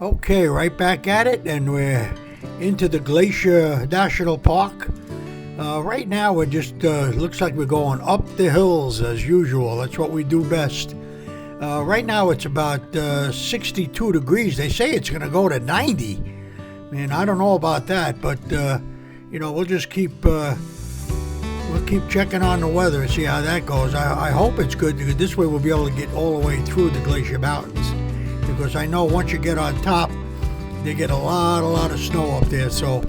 Okay, right back at it, and we're into the Glacier National Park. Right now, it just looks like we're going up the hills as usual. That's what we do best. Right now, it's about 62 degrees. They say it's going to go to 90. Man, I don't know about that, but we'll just keep checking on the weather and see how that goes. I hope it's good, because this way we'll be able to get all the way through the Glacier Mountains. Because I know once you get on top, they get a lot of snow up there, so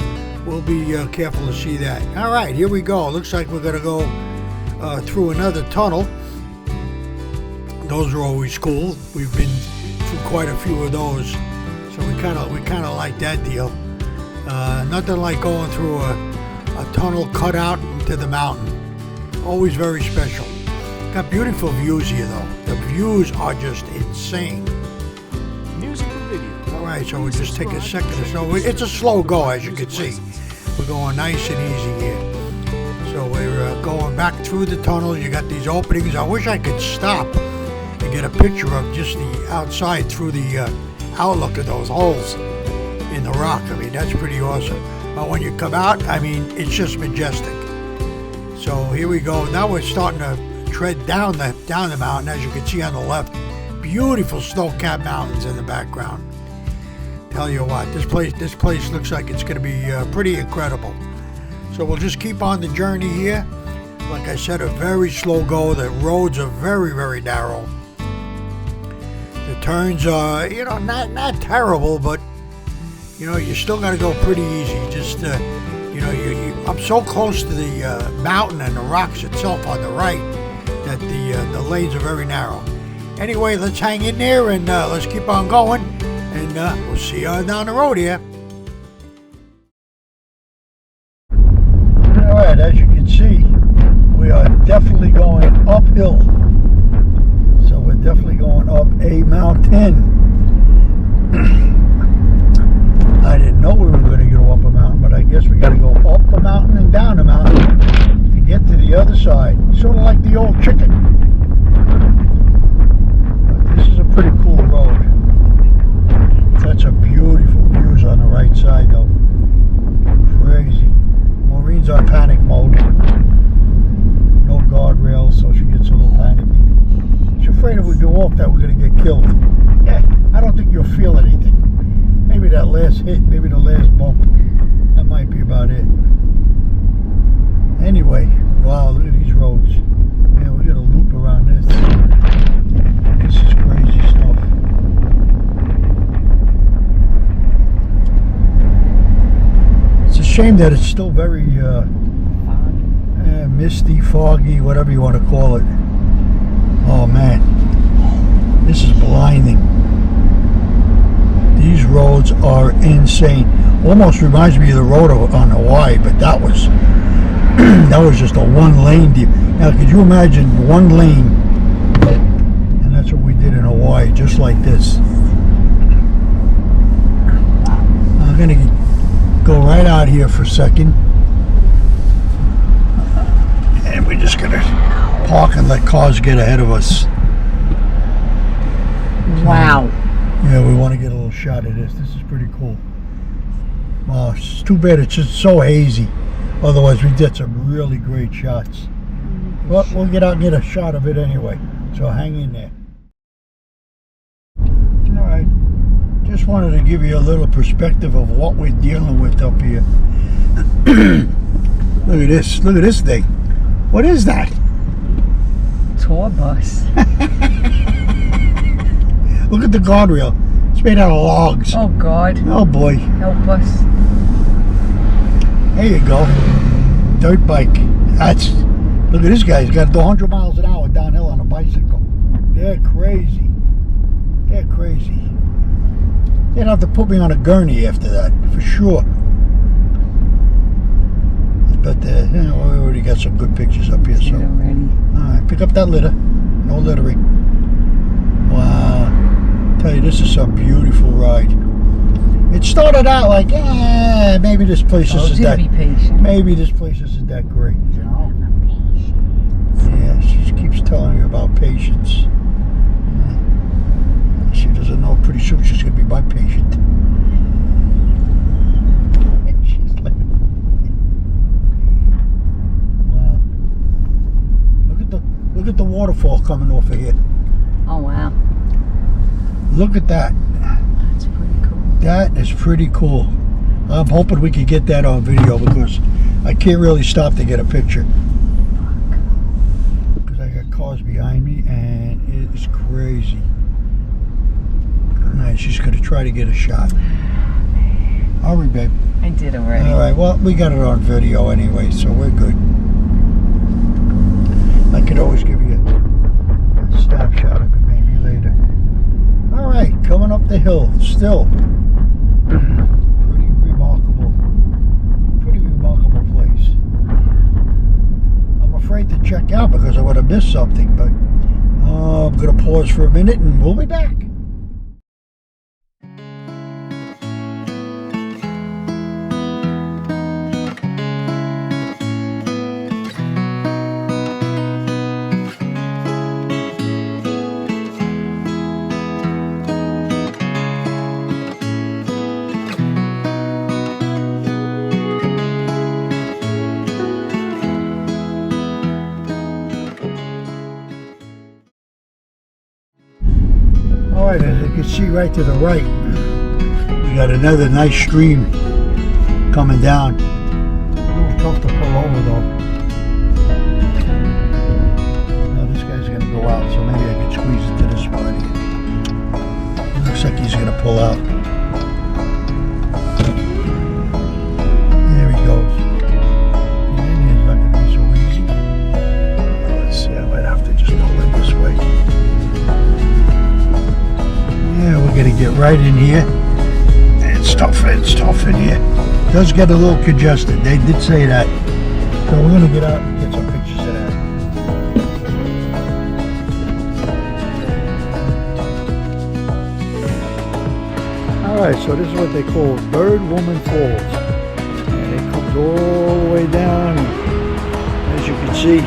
we'll be careful to see that. All right, here we go. Looks like we're going to go through another tunnel. Those are always cool. We've been through quite a few of those, so we kind of like that deal. Nothing like going through a tunnel cut out into the mountain. Always very special. Got beautiful views here, though. The views are just insane. Alright, so we'll just take a second or so. It's a slow go, as you can see. We're going nice and easy here. So we're going back through the tunnel. You got these openings. I wish I could stop and get a picture of just the outside through the outlook of those holes in the rock. I mean, that's pretty awesome. But when you come out, I mean, it's just majestic. So here we go. Now we're starting to tread down the mountain, as you can see on the left. Beautiful snow-capped mountains in the background. Tell you what, this place looks like it's going to be pretty incredible. So we'll just keep on the journey here. Like I said, a very slow go. The roads are very narrow. The turns are, not terrible, but you still got to go pretty easy. Just I'm so close to the mountain and the rocks itself on the right that the lanes are very narrow. Anyway, let's hang in there and let's keep on going. And we'll see you down the road here. Alright, as you can see, we are definitely going uphill. So we're definitely going up a mountain. I didn't know we were going to go up a mountain, but I guess we got to go up a mountain and down a mountain to get to the other side. Sort of like the old chicken. But this is a pretty cool road. That's a beautiful views on the right side, though. Crazy. Maureen's on panic mode. No guardrails, so she gets a little panicky. She's afraid if we go off that we're going to get killed. Yeah, I don't think you'll feel anything. Maybe that last hit, maybe the last bump. That might be about it. Anyway, wow, look at these roads. Man, we're going to loop around this. This is crazy stuff. Shame that it's still very misty, foggy, whatever you want to call it. Oh man, this is blinding. These roads are insane. Almost reminds me of the road on Hawaii, but that was just a one lane deal. Now, could you imagine one lane? And that's what we did in Hawaii, just like this. I'm gonna go right out here for a second, and we're just gonna park and let cars get ahead of us. Wow. Yeah, we want to get a little shot of this. This is pretty cool. Wow, it's too bad it's just so hazy. Otherwise, we did some really great shots. But we'll get out and get a shot of it anyway. So hang in there. All right. Just wanted to give you a little perspective of what we're dealing with up here. Look at this thing. What is that? Tour bus. Look at the guardrail. It's made out of logs. Oh God. Oh boy. Help us. There you go. Dirt bike. Look at this guy. He's got 100 miles an hour downhill on a bicycle. They're crazy. They're crazy. They'd have to put me on a gurney after that, for sure. But we already got some good pictures up here, so. Alright, pick up that litter. No littering. Wow. Tell you, this is some beautiful ride. It started out like, maybe this place isn't that. Maybe this place isn't that great. Yeah, she keeps telling me about patience. She doesn't doesn't know. Pretty soon she's going to be my patient. She's like, wow. Look at the waterfall coming off of here. Oh, wow. Look at that. That's pretty cool. That is pretty cool. I'm hoping we can get that on video because I can't really stop to get a picture. Because I got cars behind me and it is crazy. Alright, she's going to try to get a shot. Hurry, babe. I did already. Alright, well, we got it on video anyway, so we're good. I could always give you a snapshot of it maybe later. Alright, coming up the hill, still. Pretty remarkable place. I'm afraid to check out because I would have missed something, but I'm going to pause for a minute and we'll be back. Alright, as you can see right to the right, we got another nice stream coming down. A little tough to pull over though. Now this guy's going to go out, so maybe I can squeeze into this spot here. It looks like he's going to pull out. There he goes. And it's not going to be so easy. Let's see, I might have to just pull in this way. Yeah, we're going to get right in here. It's tough in here. It does get a little congested. They did say that. So we're going to get out and get some pictures of that. Alright, so this is what they call Bird Woman Falls. And it comes all the way down. And as you can see,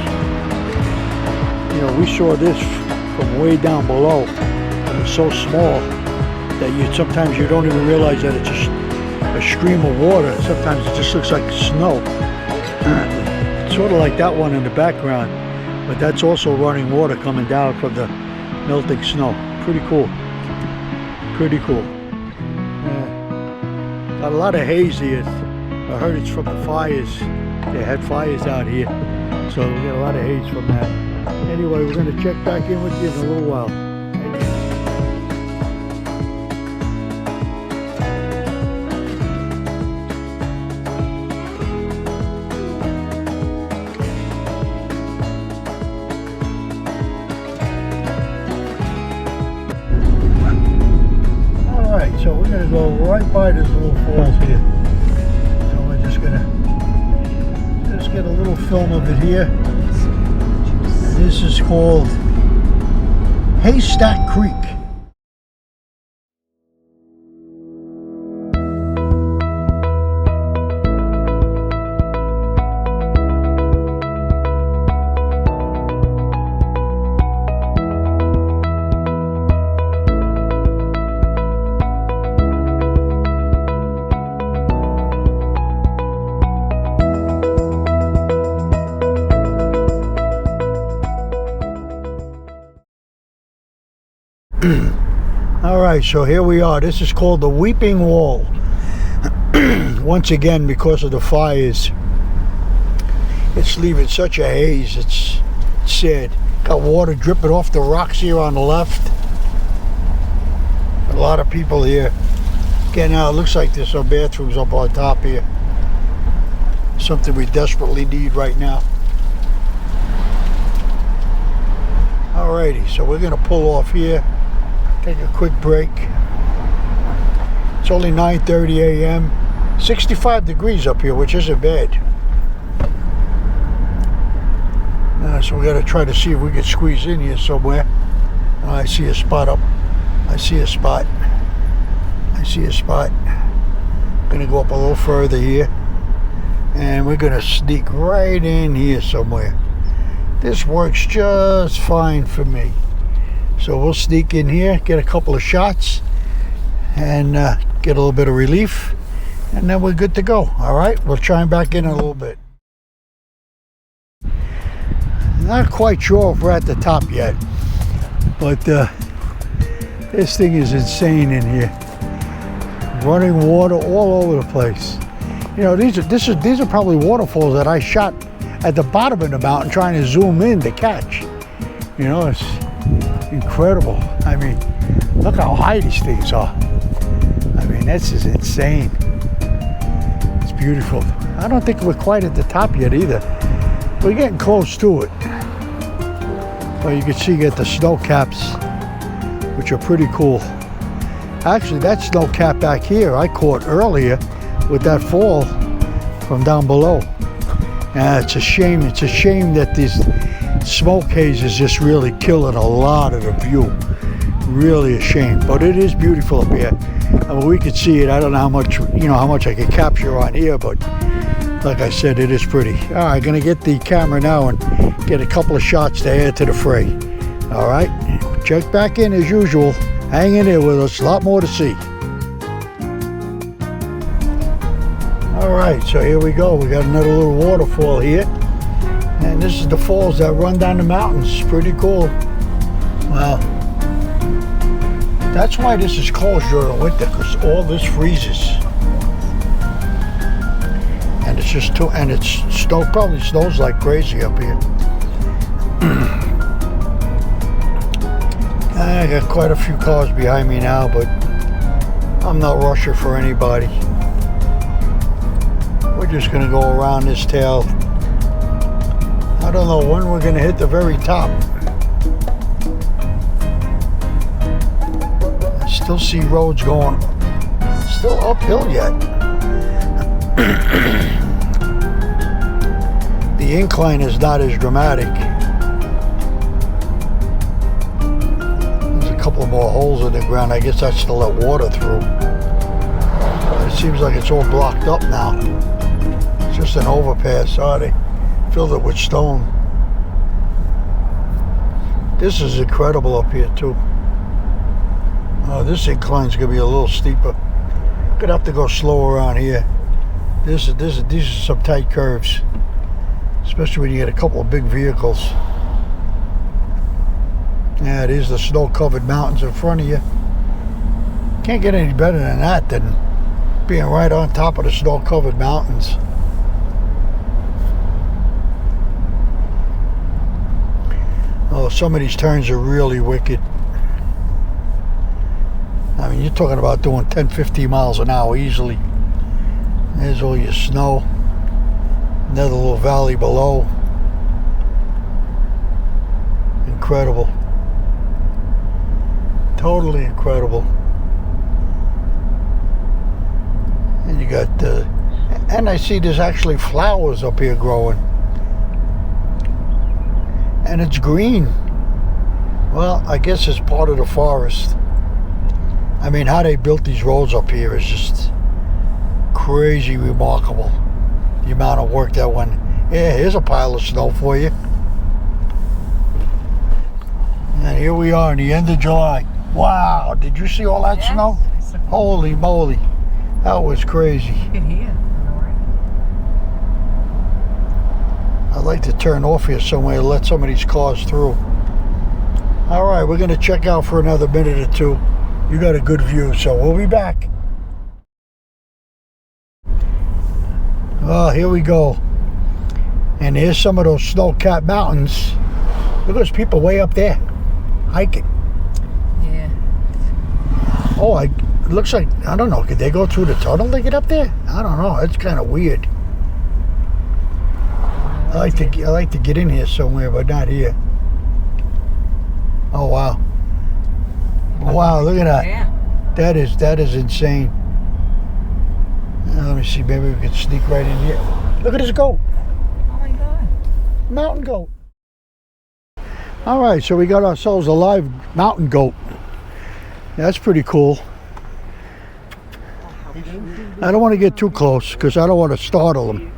you know, we saw this from way down below. It's so small that sometimes you don't even realize that it's a stream of water. Sometimes it just looks like snow. Sort of like that one in the background, but that's also running water coming down from the melting snow. Pretty cool. Pretty cool. Yeah. Got a lot of haze here. I heard it's from the fires. They had fires out here, so we got a lot of haze from that. Anyway, we're going to check back in with you in a little while. So we're going to go right by this little falls here. So we're just going to get a little film of it here. And this is called Haystack Creek. Alright, so here we are. This is called the Weeping Wall. Once again, because of the fires, it's leaving such a haze. It's sad. Got water dripping off the rocks here on the left. A lot of people here. Again, now it looks like there's some bathrooms up on top here. Something we desperately need right now. Alrighty, so we're going to pull off here. Take a quick break. It's only 9:30 a.m. 65 degrees up here, which isn't bad. So we got to try to see if we can squeeze in here somewhere. I see a spot up. I see a spot. Gonna go up a little further here. And we're gonna sneak right in here somewhere. This works just fine for me. So we'll sneak in here, get a couple of shots, and get a little bit of relief, and then we're good to go. All right, we'll chime back in a little bit. Not quite sure if we're at the top yet, but this thing is insane in here. Running water all over the place. You know, these are probably waterfalls that I shot at the bottom of the mountain trying to zoom in to catch. You know, it's incredible. I mean, look how high these things are. I mean, this is insane. It's beautiful. I don't think we're quite at the top yet either. We're getting close to it. But you can see you get the snow caps, which are pretty cool. Actually, that snow cap back here I caught earlier with that fall from down below. It's a shame. It's a shame that this smoke haze is just really killing a lot of the view. Really a shame. But it is beautiful up here. I mean, we could see it. I don't know how much, how much I could capture on here, but like I said, it is pretty. All right, gonna get the camera now and get a couple of shots to add to the fray. All right, check back in as usual. Hang in there with us. A lot more to see. All right, so here we go. We got another little waterfall here. And this is the falls that run down the mountains. Pretty cool. Wow. That's why this is closed during the winter, because all this freezes. And it's just too, and it's probably snows like crazy up here. I got quite a few cars behind me now, but I'm not rushing for anybody. We're just gonna go around this tail. I don't know when we're gonna hit the very top. I still see roads going, still uphill yet. The incline is not as dramatic. There's a couple more holes in the ground. I guess that's to let water through. It seems like it's all blocked up now. It's just an overpass. Oh, they filled it with stone. This is incredible up here too. Oh, this incline's gonna be a little steeper. Gonna have to go slow around here. These are some tight curves, especially when you get a couple of big vehicles. Yeah, these are the snow-covered mountains in front of you. Can't get any better than that than being right on top of the snow-covered mountains. Oh, some of these turns are really wicked. I mean, you're talking about doing 10, 15 miles an hour easily. There's all your snow. Another little valley below. Incredible. Totally incredible. And you got and I see there's actually flowers up here growing. And it's green. Well, I guess it's part of the forest. I mean, how they built these roads up here is just crazy remarkable. The amount of work that went. Yeah, here's a pile of snow for you. And here we are in the end of July. Wow, did you see all that snow? Holy moly. That was crazy. You can hear. I'd like to turn off here somewhere and let some of these cars through. All right, we're going to check out for another minute or two. You got a good view, so we'll be back. Oh, here we go. And here's some of those snow-capped mountains. Look at those people way up there hiking. Yeah. Oh, it looks like, I don't know, could they go through the tunnel to get up there? I don't know, it's kind of weird. I like to get in here somewhere, but not here. Oh, wow. Wow, look at that. Yeah. That is insane. Let me see, maybe we can sneak right in here. Look at this goat. Oh my God. Mountain goat. All right, so we got ourselves a live mountain goat. That's pretty cool. I don't want to get too close because I don't want to startle them.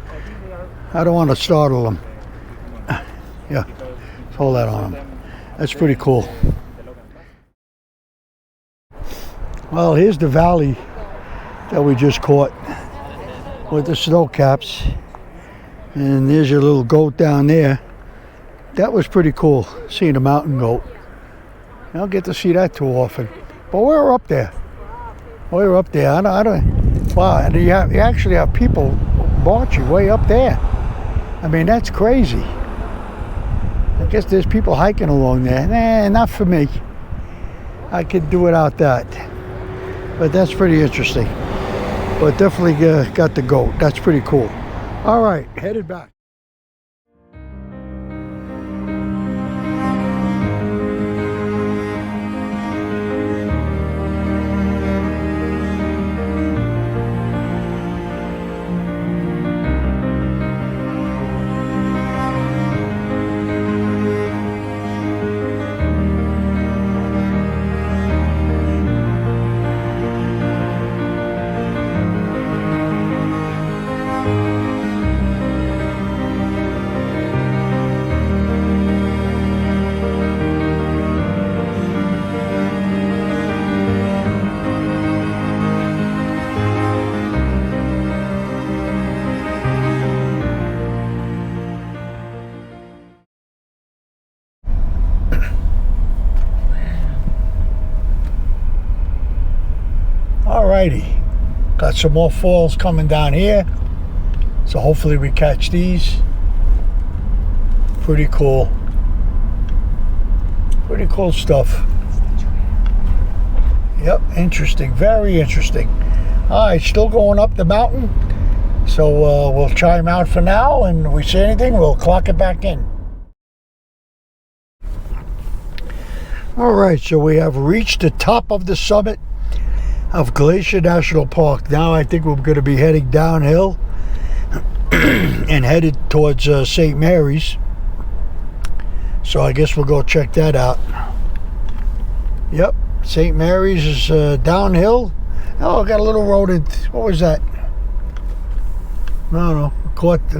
Yeah, hold that on them. That's pretty cool. Well, here's the valley that we just caught with the snow caps. And there's your little goat down there. That was pretty cool, seeing a mountain goat. I don't get to see that too often. But we were up there. We were up there. I don't. Wow, and you actually have people marching way up there. I mean, that's crazy. I guess there's people hiking along there. Nah, not for me. I could do without that. But that's pretty interesting. But definitely got the goat. That's pretty cool. All right, headed back. Alrighty, got some more falls coming down here, so hopefully we catch these. Pretty cool stuff. Yep, interesting, very interesting. Alright, still going up the mountain, so we'll chime out for now, and if we see anything, we'll clock it back in. Alright, so we have reached the top of the summit of Glacier National Park. Now I think we're going to be heading downhill and headed towards St. Mary's. So I guess we'll go check that out. Yep, St. Mary's is downhill. Oh, I got a little rodent. What was that? No.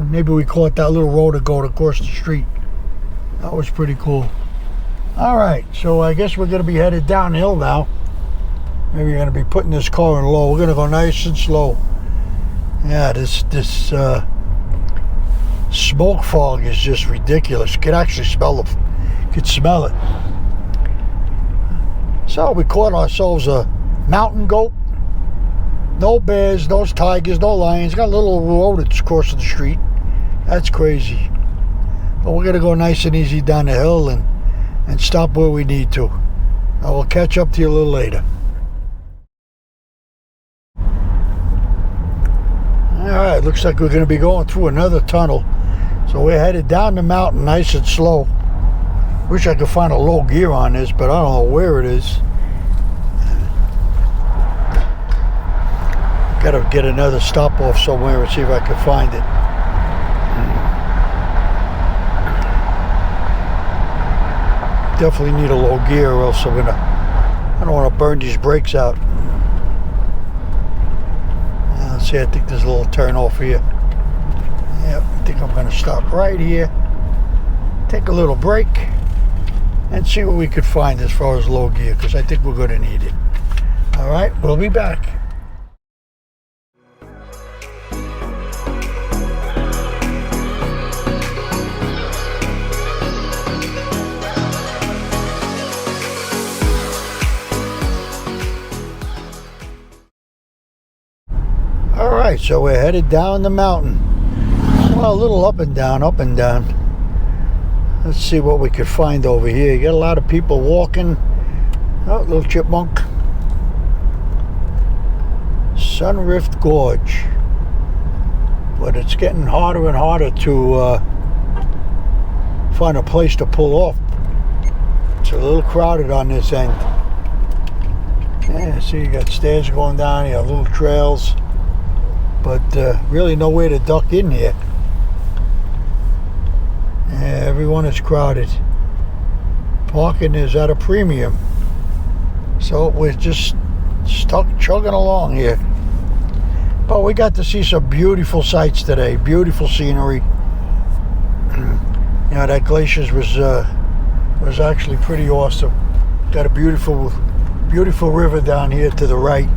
Maybe we caught that little rodent going across the street. That was pretty cool. All right, so I guess we're going to be headed downhill now. Maybe you're going to be putting this car in low. We're going to go nice and slow. Yeah, this smoke fog is just ridiculous. You can actually smell it. You can smell it. So we caught ourselves a mountain goat. No bears, no tigers, no lions. Got little rodents crossing the street. That's crazy. But we're going to go nice and easy down the hill and stop where we need to. I will catch up to you a little later. Alright, looks like we're going to be going through another tunnel. So we're headed down the mountain nice and slow. Wish I could find a low gear on this, but I don't know where it is. Gotta get another stop off somewhere and see if I can find it. Definitely need a low gear or else I don't want to burn these brakes out. Let's see, I think there's a little turn off here. Yep, I think I'm going to stop right here, take a little break, and see what we could find as far as low gear, because I think we're going to need it. All right, we'll be back. Alright, so we're headed down the mountain. Well, a little up and down. Let's see what we could find over here. You got a lot of people walking. Oh, little chipmunk. Sunrift Gorge. But it's getting harder and harder to find a place to pull off. It's a little crowded on this end. Yeah, see, you got stairs going down, you got little trails. But really nowhere to duck in here. Yeah, everyone is crowded. Parking is at a premium. So we're just stuck chugging along here. But we got to see some beautiful sights today. Beautiful scenery. You know, that Glacier was actually pretty awesome. Got a beautiful Beautiful river down here to the right.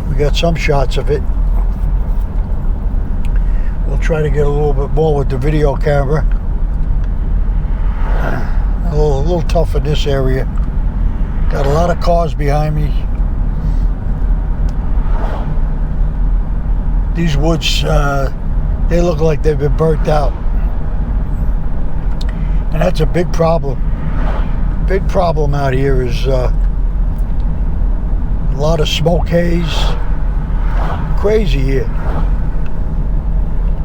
We got some shots of it. We'll try to get a little bit more with the video camera. A little tough in this area. Got a lot of cars behind me. These woods, they look like they've been burnt out. And that's a big problem. Big problem out here is a lot of smoke haze. Crazy here.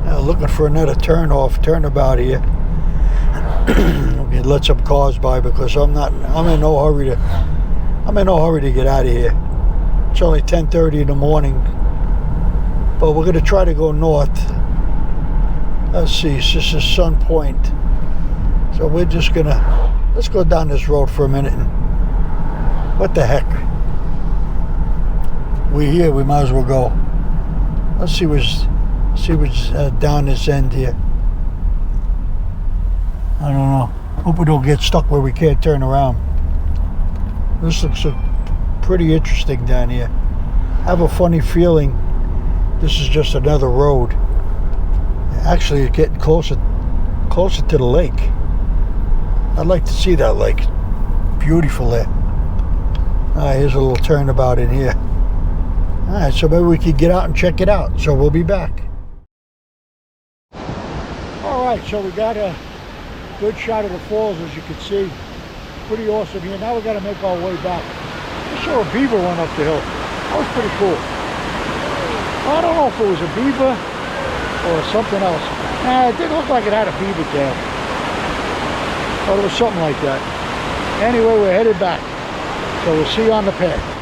Now looking for another turnabout here. Okay, let some cars by because I'm in no hurry to get out of here. It's only 10:30 in the morning. But we're gonna try to go north. Let's see, this is Sun Point. So we're just let's go down this road for a minute. What the heck? We're here, we might as well go. Let's see what's down this end here. I don't know. Hope we don't get stuck where we can't turn around. This looks pretty interesting down here. I have a funny feeling this is just another road. Actually, it's getting closer to the lake. I'd like to see that lake. Beautiful there. Alright, here's a little turnabout in here. Alright, so maybe we could get out and check it out. So we'll be back. Alright, so we got a good shot of the falls, as you can see. Pretty awesome here. Now we got to make our way back. I saw a beaver run up the hill. That was pretty cool. I don't know if it was a beaver or something else. Nah, it didn't look like it had a beaver tail. But it was something like that. Anyway, we're headed back. So we'll see you on the path.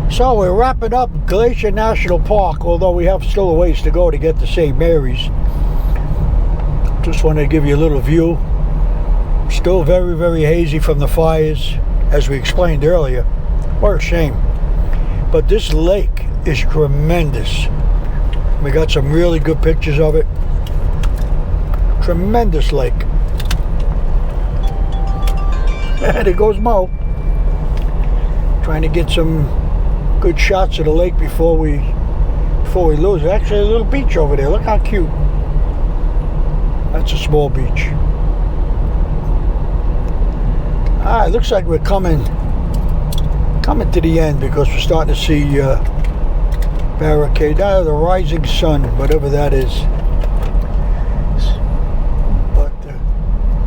So we're wrapping up Glacier National Park, although we have still a ways to go to get to St. Mary's. Just wanted to give you a little view. Still very, very hazy from the fires, as we explained earlier. What a shame. But this lake is tremendous. We got some really good pictures of it. Tremendous lake. And there goes Mo. Trying to get some good shots of the lake before we lose it. Actually, a little beach over there. Look how cute. That's a small beach. Alright, looks like we're coming to the end because we're starting to see barricade. The rising sun, whatever that is. But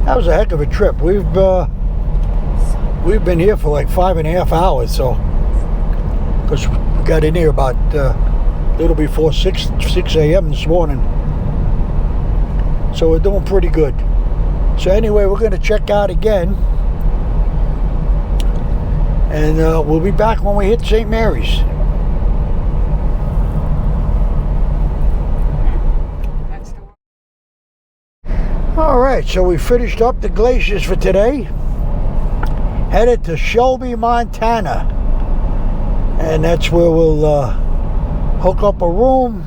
that was a heck of a trip. We've been here for like 5.5 hours, so. Because we got in here about a little before 6 a.m. this morning. So we're doing pretty good. So anyway, we're going to check out again. And we'll be back when we hit St. Mary's. Alright, so we finished up the glaciers for today. Headed to Shelby, Montana. And that's where we'll hook up a room,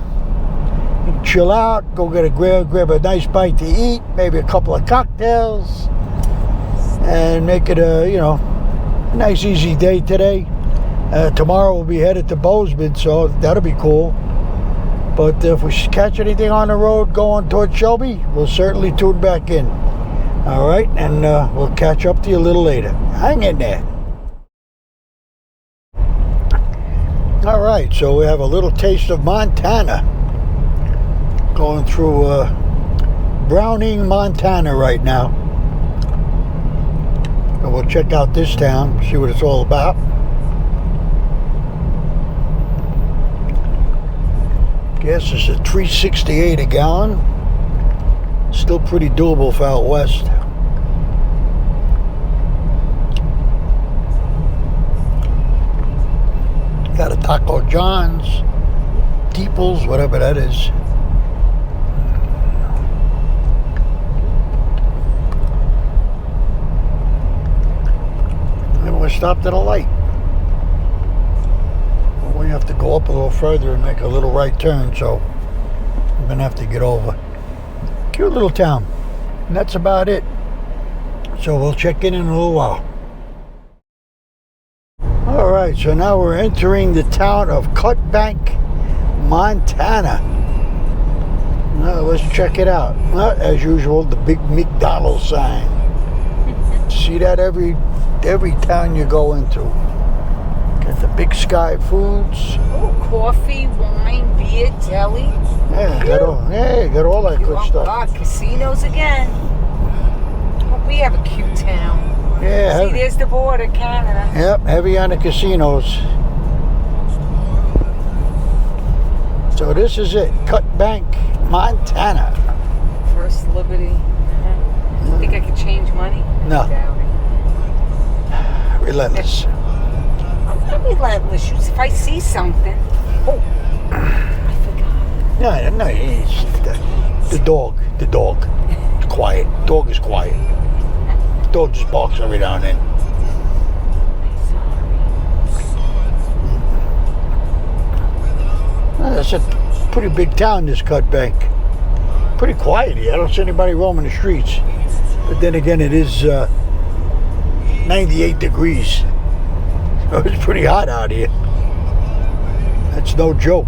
chill out, go grab a nice bite to eat, maybe a couple of cocktails, and make it a nice easy day today. Tomorrow we'll be headed to Bozeman, so that'll be cool. But if we catch anything on the road going towards Shelby, we'll certainly tune back in. All right, and we'll catch up to you a little later. Hang in there. All right, so we have a little taste of Montana. Going through Browning, Montana right now. So we'll check out this town, see what it's all about. Gas is at $3.68 a gallon. Still pretty doable for out west. Got a Taco John's, Deeples, whatever that is. And we stopped at a light. Well, we have to go up a little further and make a little right turn, so we're gonna have to get over. Cute little town. And that's about it. So we'll check in a little while. Alright, so now we're entering the town of Cutbank, Montana. Now let's check it out. As usual, the big McDonald's sign. See that every town you go into. Got the Big Sky Foods. Oh, coffee, wine, beer, deli. Yeah, got all that good stuff. God, casinos again. Oh, we have a cute town. Yeah. See, there's the border, Canada. Yep, heavy on the casinos. So this is it, Cutbank, Montana. First Liberty. Think I could change money? No. Doubt it. Relentless. I'm not relentless. If I see something. Oh, I forgot. No, it's the dog. The dog. It's quiet. Dog is quiet. Dog just barks every now and then. That's a pretty big town, this Cutbank. Pretty quiet here. I don't see anybody roaming the streets. But then again, it is 98 degrees. So it's pretty hot out here. That's no joke.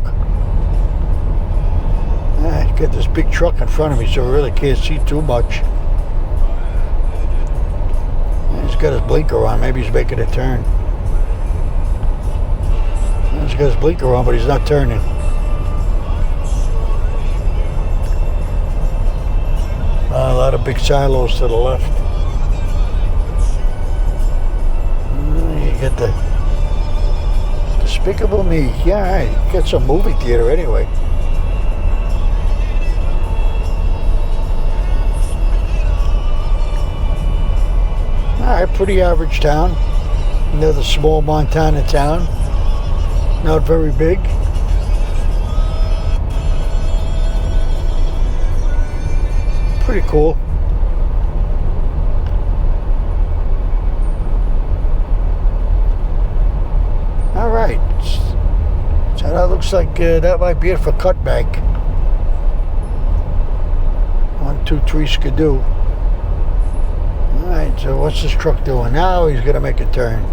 I've got this big truck in front of me, so I really can't see too much. He's got his blinker on. Maybe he's making a turn. He's got his blinker on, but he's not turning. A lot of big silos to the left. You get the Despicable Me. Yeah, you get some movie theater anyway. Alright, pretty average town. Another small Montana town. Not very big. Pretty cool. Alright. So that looks like that might be it for Cutbank. 1, 2, 3 skidoo. Alright, so what's this truck doing now? He's gonna make a turn.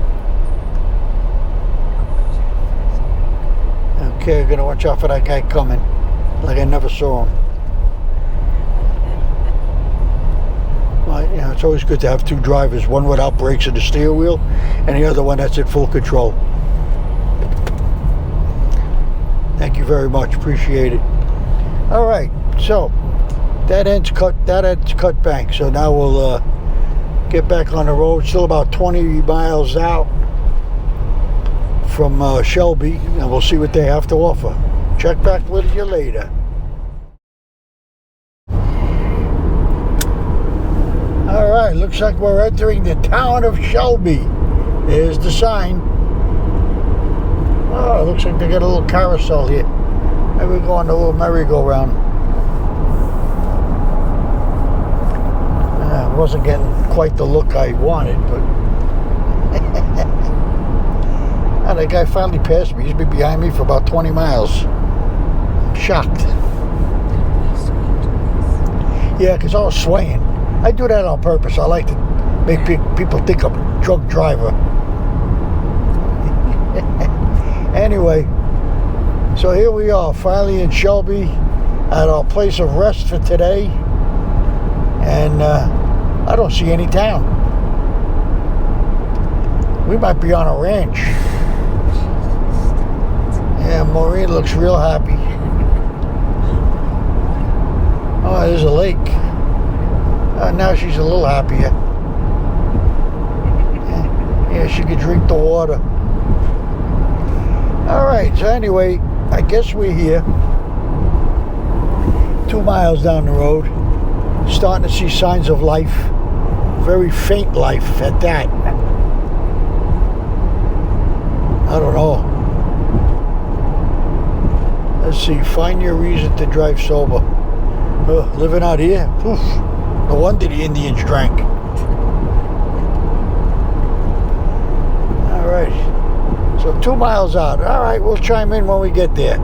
Okay, I'm gonna watch out for that guy coming. Like I never saw him. Well, you know, it's always good to have two drivers, one without brakes and the steering wheel, and the other one that's at full control. Thank you very much, appreciate it. Alright, so that ends Cutbank. So now we'll get back on the road. Still about 20 miles out from Shelby, and we'll see what they have to offer. Check back with you later. Alright, looks like we're entering the town of Shelby. There's the sign. Oh, looks like they got a little carousel here. Maybe we're going a little merry-go-round. Wasn't getting quite the look I wanted, but and that guy finally passed me. He's been behind me for about 20 miles. I'm shocked. Yeah, because I was swaying. I do that on purpose. I like to make people think I'm a drunk driver. Anyway, so here we are, finally in Shelby at our place of rest for today. And I don't see any town. We might be on a ranch. Yeah, Maureen looks real happy. Oh, there's a lake. Now she's a little happier. Yeah, she could drink the water. Alright, so anyway, I guess we're here. 2 miles down the road. Starting to see signs of life. Very faint life at that. I don't know. Let's see, find your reason to drive sober. Living out here? Oof. No wonder the Indians drank. Alright. So 2 miles out. Alright, we'll chime in when we get there.